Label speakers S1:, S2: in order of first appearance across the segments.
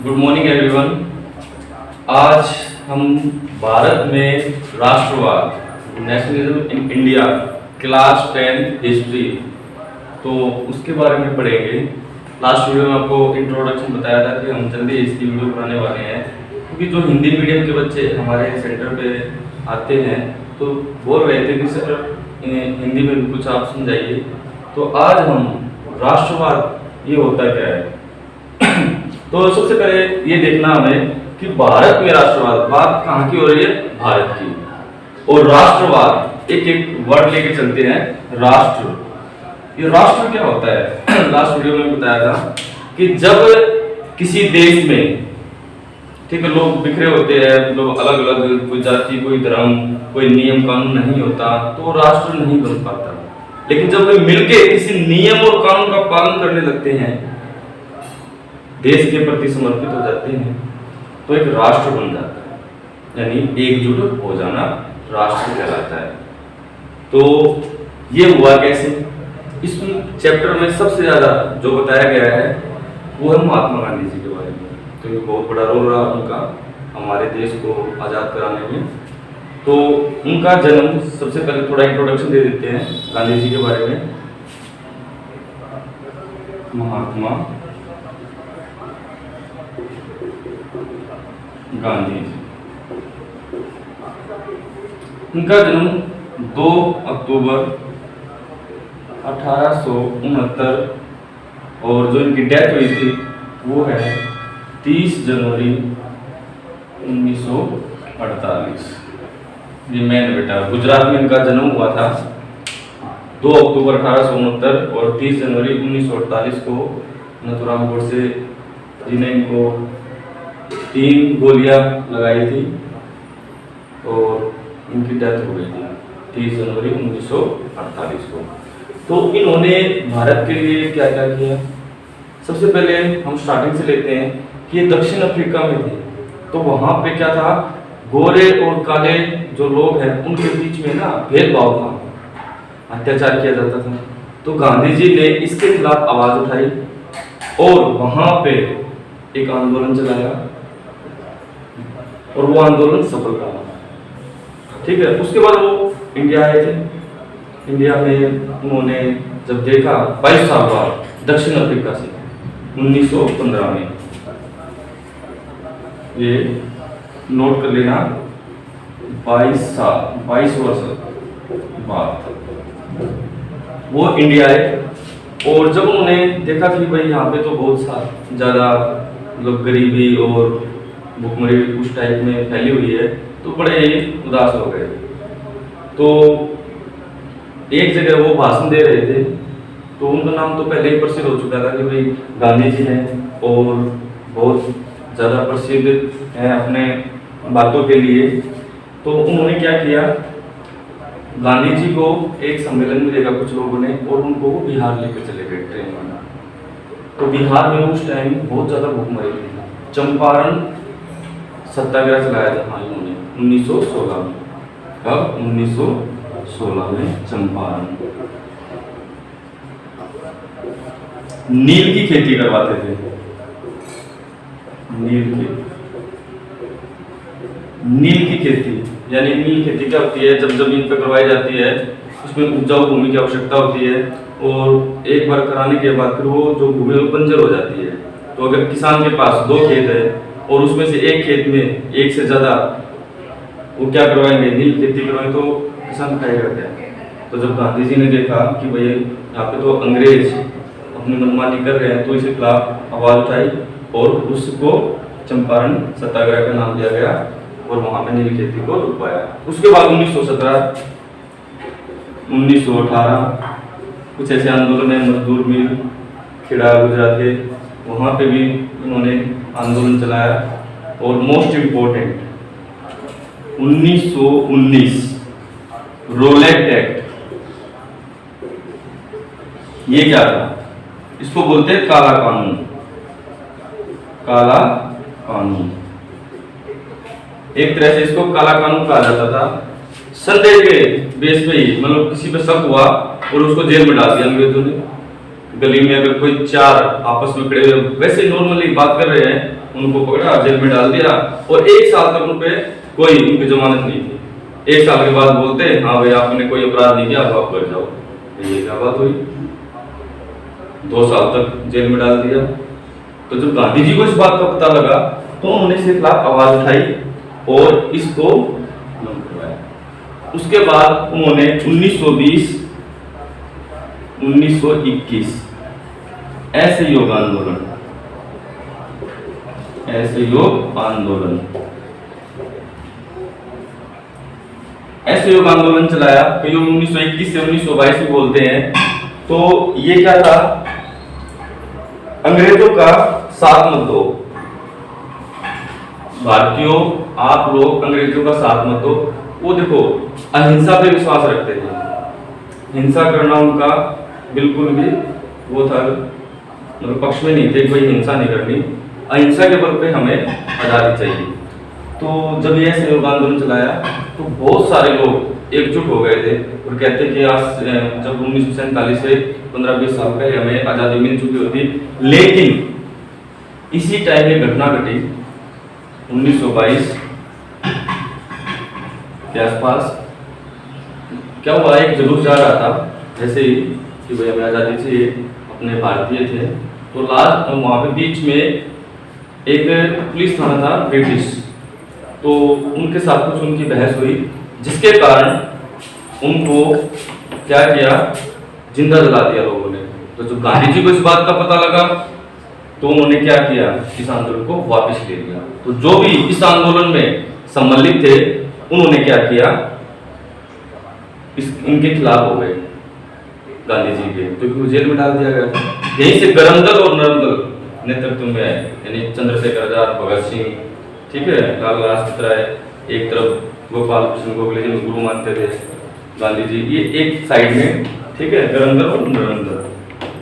S1: Good morning everyone. आज हम भारत में राष्ट्रवाद nationalism in India class 10 history तो उसके बारे में पढ़ेंगे। लास्ट वीडियो में आपको इंट्रोडक्शन बताया था कि हम जल्दी इसकी वीडियो बनाने वाले हैं, क्योंकि जो हिंदी मीडियम के बच्चे हमारे सेंटर पे आते हैं तो बोल रहे थे कि सर हिंदी में कुछ आप समझाइए। तो आज हम राष्ट्रवाद ये होता क्या है तो सबसे पहले ये देखना हमें कि भारत में राष्ट्रवाद बात कहाँ की हो रही है, भारत की। और राष्ट्रवाद एक एक वर्ड लेके चलते हैं। राष्ट्र, ये राष्ट्र क्या होता है लास्ट वीडियो में बताया था कि जब किसी देश में ठीक है लोग बिखरे होते हैं, लोग अलग अलग, कोई जाति, कोई धर्म, कोई नियम कानून नहीं होता तो राष्ट्र नहीं बन पाता। लेकिन जब वे मिलके किसी नियम और कानून का पालन करने लगते हैं, देश के प्रति समर्पित हो जाते हैं, तो एक राष्ट्र बन जाता है, यानी एकजुट हो जाना राष्ट्र कहलाता है। तो ये हुआ कैसे? इस चैप्टर में सबसे ज्यादा जो बताया गया है वो है महात्मा गांधी जी के बारे में। तो ये बहुत बड़ा रोल रहा उनका हमारे देश को आजाद कराने में। तो उनका जन्म, सबसे पहले थोड़ा इंट्रोडक्शन दे देते हैं गांधी जी के बारे में। महात्मा गांधी जी, उनका जन्म 2 अक्टूबर 1869 और जो इनकी डेथ हुई थी वो है 30 जनवरी 1948। ये मैन बेटा, गुजरात में इनका जन्म हुआ था 2 अक्टूबर 1869 और 30 जनवरी 1948 को नथुराम गोडसे जी ने इनको 3 गोलियां लगाई थी और इनकी डेथ हो गई थी 30 जनवरी 1948 को। तो इन्होंने भारत के लिए क्या क्या किया? सबसे पहले हम स्टार्टिंग से लेते हैं कि ये दक्षिण अफ्रीका में थे, तो वहां पे क्या था, गोरे और काले जो लोग हैं उनके बीच में ना भेदभाव था, अत्याचार किया जाता था। तो गांधी जी ने इसके खिलाफ आवाज उठाई और वहां पे एक आंदोलन चलाया और वो आंदोलन सफल रहा। ठीक है, उसके बाद वो इंडिया आए थे। इंडिया में उन्होंने जब देखा 22 साल बाद दक्षिण अफ्रीका से 1915 में, ये नोट कर लेना, 22 वर्ष बाद वो इंडिया आए। और जब उन्होंने देखा कि भाई यहाँ पे तो बहुत ज़्यादा मतलब गरीबी और भुखमरी उस टाइप में फैली हुई है, तो बड़े उदास हो गए। तो एक जगह वो भाषण दे रहे थे, तो उनका नाम तो पहले ही प्रसिद्ध हो चुका था कि भाई गांधी जी हैं और बहुत ज़्यादा प्रसिद्ध हैं अपने बातों के लिए। तो उन्होंने क्या किया, गांधी जी को एक सम्मेलन में देखा कुछ लोगों ने और उनको बिहार लेकर चले गए ट्रेन में। तो बिहार में उस टाइम बहुत ज़्यादा भूखमरी थी। चंपारण सत्याग्रह चलाया था हाँ इन्होंने 1916 में। कब? 1916 में चंपारण। नील की खेती करवाते थे। नील की खेती, यानी नील खेती क्या होती है, जब जमीन पर करवाई जाती है उसमें उपजाऊ भूमि की आवश्यकता होती है और एक बार कराने के बाद फिर वो जो भूमि वो बंजर हो जाती है। तो अगर किसान के पास 2 खेत है और उसमें से एक खेत में एक से ज़्यादा वो क्या करवाएंगे, नील खेती करवाएंगे, तो किसान खाएगा क्या? तो जब गांधी जी ने देखा कि भाई यहाँ पे तो अंग्रेज अपनी मनमानी कर रहे हैं, तो इसके खिलाफ आवाज़ उठाई और उसको चंपारण सत्याग्रह का नाम दिया गया और वहाँ पे नील खेती को रुकवाया। उसके बाद 1917, 1918 कुछ ऐसे आंदोलन है, मजदूर मिल खेड़ा गुजरात के, वहाँ पे भी उन्होंने आंदोलन चलाया। और मोस्ट इम्पोर्टेंट 1919 रोलेट एक्ट, ये क्या था? इसको बोलते हैं काला कानून। काला कानून, एक तरह से इसको काला कानून कहा जाता था। संदेह के बेस पे ही, मतलब किसी पे शक हुआ और उसको जेल में डाल दिया अंग्रेजों ने। गली में अगर कोई 4 आपस में खड़े हुए वैसे नॉर्मली बात कर रहे हैं उनको पकड़ा, जेल में डाल दिया और 1 साल तक उन पे कोई उनकी जमानत नहीं थी। 1 साल के बाद बोलते हाँ भाई आपने कोई अपराध नहीं किया, अब आप घर जाओ। ये क्या बात हुई? 2 साल तक जेल में डाल दिया। तो जब गांधी जी को इस बात का पता लगा तो उन्होंने इसके खिलाफ आवाज उठाई और इसको बंद करवाया। उसके बाद उन्होंने 1920, 1921 असहयोग आंदोलन, असहयोग आंदोलन, असहयोग आंदोलन चलाया। तो ये 1921 से 1922 भी बोलते हैं। तो ये क्या था? अंग्रेजों का साथ मत दो, भारतीयों आप लोग अंग्रेजों का साथ मत दो। वो देखो अहिंसा पे विश्वास रखते थे, हिंसा करना उनका बिल्कुल भी वो था, मतलब पक्ष में नहीं थे, कोई हिंसा नहीं करनी, अहिंसा के बल पे हमें आजादी चाहिए। तो जब ये असहयोग आंदोलन चलाया तो बहुत सारे लोग एकजुट हो गए थे और कहते कि आज जब 1947 से 15-20 साल पहले हमें आजादी मिल चुकी होती, लेकिन इसी टाइम में घटना घटी 1922 के आसपास। क्या हुआ? एक जुलूस जा रहा था जैसे ही कि भाई हमें आजादी चाहिए, अपने भारतीय थे। तो लास्ट वहां पे बीच में एक पुलिस थाना था ब्रिटिश, तो उनके साथ कुछ उनकी बहस हुई, जिसके कारण उनको क्या किया, जिंदा जला दिया लोगों ने। तो जब गांधी जी को इस बात का पता लगा तो उन्होंने क्या किया, इस आंदोलन को वापस ले लिया। तो जो भी इस आंदोलन में सम्मिलित थे उन्होंने क्या किया, इनके खिलाफ हो गए गांधी जी के, तो जेल में डाल दिया गया था। यहीं से गरमदल और नरमदल नेतृत्व में आए, यानी चंद्रशेखर आजाद, भगत सिंह, ठीक है, लाल लाजपत राय, एक तरफ गोपाल कृष्ण गोखले जिनको गुरु मानते थे गांधी जी, ये एक साइड में, ठीक है, गरमदल और नरमदल।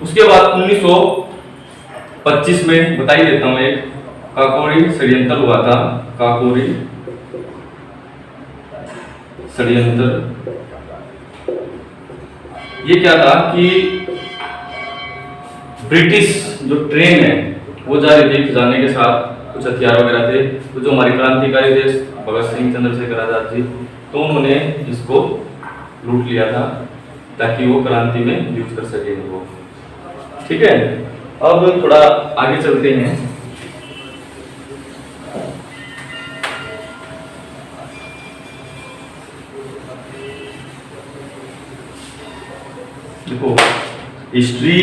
S1: उसके बाद 1925 में बता ही देता हूँ, एक काकोरी षड्यंत्र हुआ था, काकोरी षड्यंत्र। ये क्या था कि ब्रिटिश जो ट्रेन है वो जा रही थी खजाने के साथ, कुछ हथियार वगैरह थे। तो जो हमारे क्रांतिकारी थे भगत सिंह, चंद्रशेखर आजाद जी, तो उन्होंने इसको लूट लिया था ताकि वो क्रांति में यूज कर सके इनको, ठीक है। अब थोड़ा आगे चलते हैं। देखो हिस्ट्री,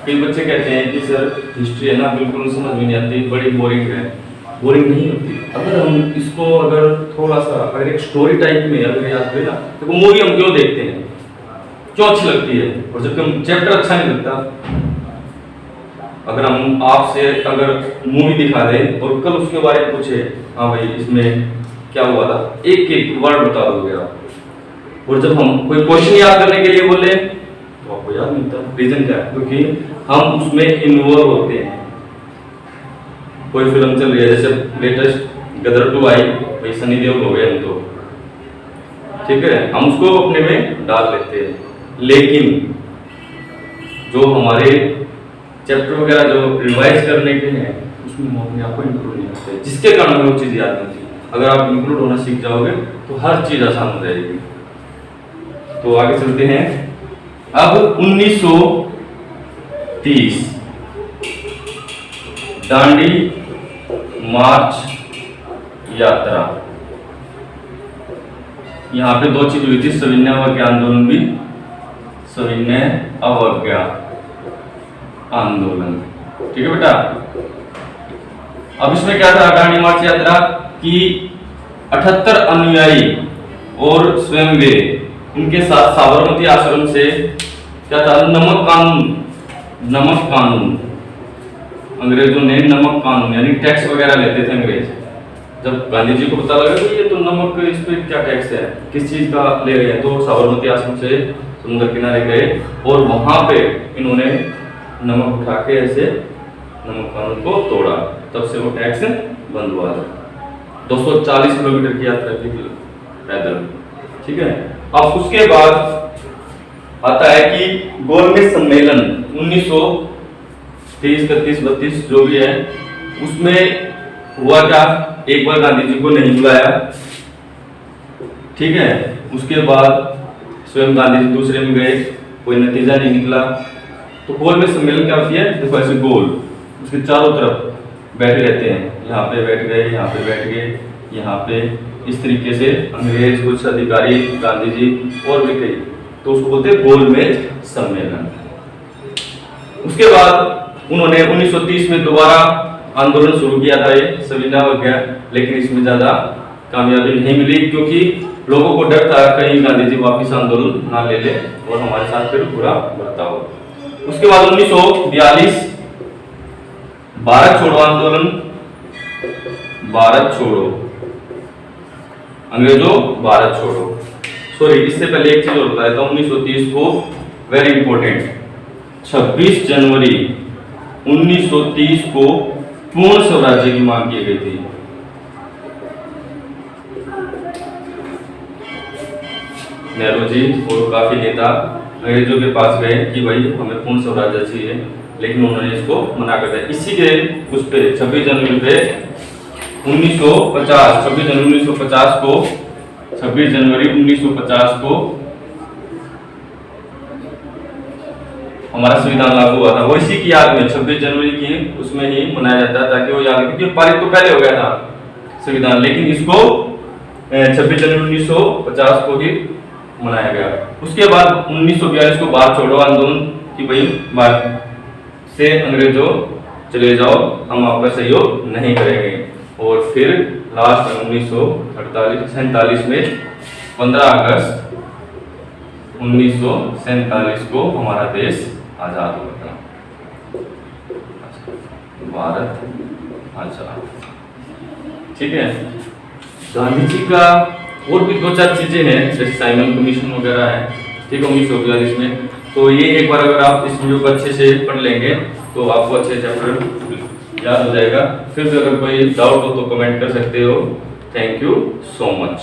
S1: कई बच्चे कहते हैं कि सर हिस्ट्री है ना बिल्कुल समझ में नहीं आती, बड़ी बोरिंग है। बोरिंग नहीं होती अगर हम इसको अगर थोड़ा सा अगर एक स्टोरी टाइप में अगर याद करें ना। देखो मूवी हम क्यों देखते हैं, क्यों अच्छी लगती है, और जब हम चैप्टर अच्छा नहीं लगता, अगर हम आपसे अगर मूवी दिखा दें और कल उसके बारे में पूछे, हाँ भाई इसमें क्या हुआ था, एक एक वर्ड बता दोगे आप। और जब हम कोई क्वेश्चन याद करने के लिए बोले तो आपको याद नहीं था। रीजन क्या है? क्योंकि हम उसमें इन्वॉल्व होते हैं। कोई फिल्म चल रही है, जैसे लेटेस्ट गदर 2 आई, भाई सनी देओल हो गए हम तो, ठीक है, हम उसको अपने में डाल लेते हैं। लेकिन जो हमारे चैप्टर वगैरह जो रिवाइज करने के हैं उसमें हम अपने आप को इंक्लूड नहीं करते, जिसके कारण हमें वो चीज़ याद नहीं थी। अगर आप इंक्लूड होना सीख जाओगे तो हर चीज़ आसान हो जाएगी। तो आगे चलते हैं। अब 1930 दांडी मार्च यात्रा, यहाँ पे 2 चीज हुई थी, सविनय अवज्ञा आंदोलन भी, सविनय अवज्ञा आंदोलन, ठीक है बेटा। अब इसमें क्या था दांडी मार्च यात्रा की 78 अनुयायी और स्वयं वे इनके साथ साबरमती आश्रम से क्या था, नमक कानून, अंग्रेजों ने नमक कानून यानी टैक्स वगैरह लेते थे अंग्रेज। जब गांधी जी को पता लगा कि ये तो नमक, इस पे क्या टैक्स है, किस चीज का ले रहे हैं, तो साबरमती आश्रम से समुद्र किनारे गए और वहां पे इन्होंने नमक उठा के ऐसे नमक कानून को तोड़ा, तब से वो टैक्स बंद हुआ था। 240 किलोमीटर की यात्रा की पैदल, ठीक है। अब उसके बाद आता है कि गोलमेज सम्मेलन 30, 31, 32 जो भी है, उसमें हुआ क्या, एक बार गांधी जी को नहीं बुलाया, ठीक है। उसके बाद स्वयं गांधी जी दूसरे में गए, कोई नतीजा नहीं निकला। तो गोल में सम्मेलन क्या होती है, देखो ऐसे गोल, उसके चारों तरफ बैठे रहते हैं, यहाँ पे बैठ गए, यहाँ पे बैठ गए, यहाँ पे, इस तरीके से अंग्रेज, कुछ अधिकारी, गांधी जी और भी कई, तो उसको बोलते हैं गोलमेज सम्मेलन। उसके बाद उन्होंने 1930 में दोबारा आंदोलन शुरू किया था, ये सविनय अवज्ञा, लेकिन इसमें ज्यादा कामयाबी नहीं मिली, क्योंकि लोगों को डर था कहीं गांधी जी वापिस आंदोलन ना ले ले और हमारे साथ फिर बुरा बर्ताव। उसके बाद 1942 भारत छोड़ो आंदोलन, भारत छोड़ो, अंग्रेजों भारत छोड़ो, सॉरी इससे पहले एक चीज और बताया था, 1930 को वेरी इंपॉर्टेंट, 26 जनवरी 1930 को पूर्ण स्वराज्य की मांग की गई थी। नेहरू जी और काफी नेता अंग्रेजों के पास गए कि भाई हमें पूर्ण स्वराज्य चाहिए, लेकिन उन्होंने इसको मना कर दिया। इसी के उस पे 26 जनवरी पे 1950, 26 जनवरी 1950 को, 26 जनवरी 1950 को हमारा संविधान लागू हुआ था। वो इसी की याद में 26 जनवरी की उसमें ही मनाया जाता है, ताकि वो याद, क्योंकि पारित तो पहले हो गया था संविधान, लेकिन इसको 26 जनवरी 1950 को ही मनाया गया। उसके बाद 1942 को भारत छोड़ो आंदोलन की भाई भारत से अंग्रेजों चले जाओ, हम आपका सहयोग नहीं करेंगे। और फिर लास्ट में 1947 में 15 अगस्त 1947 को हमारा देश आजाद हुआ था, भारत आजाद, ठीक है। गांधी जी का और भी 2-4 चीजें हैं, जैसे साइमन कमीशन वगैरह है, ठीक है, 1942 में। तो ये एक बार अगर आप इस वीडियो को अच्छे से पढ़ लेंगे तो आपको अच्छे चैप्टर याद हो जाएगा। फिर भी अगर कोई डाउट हो तो कमेंट कर सकते हो। Thank you so much.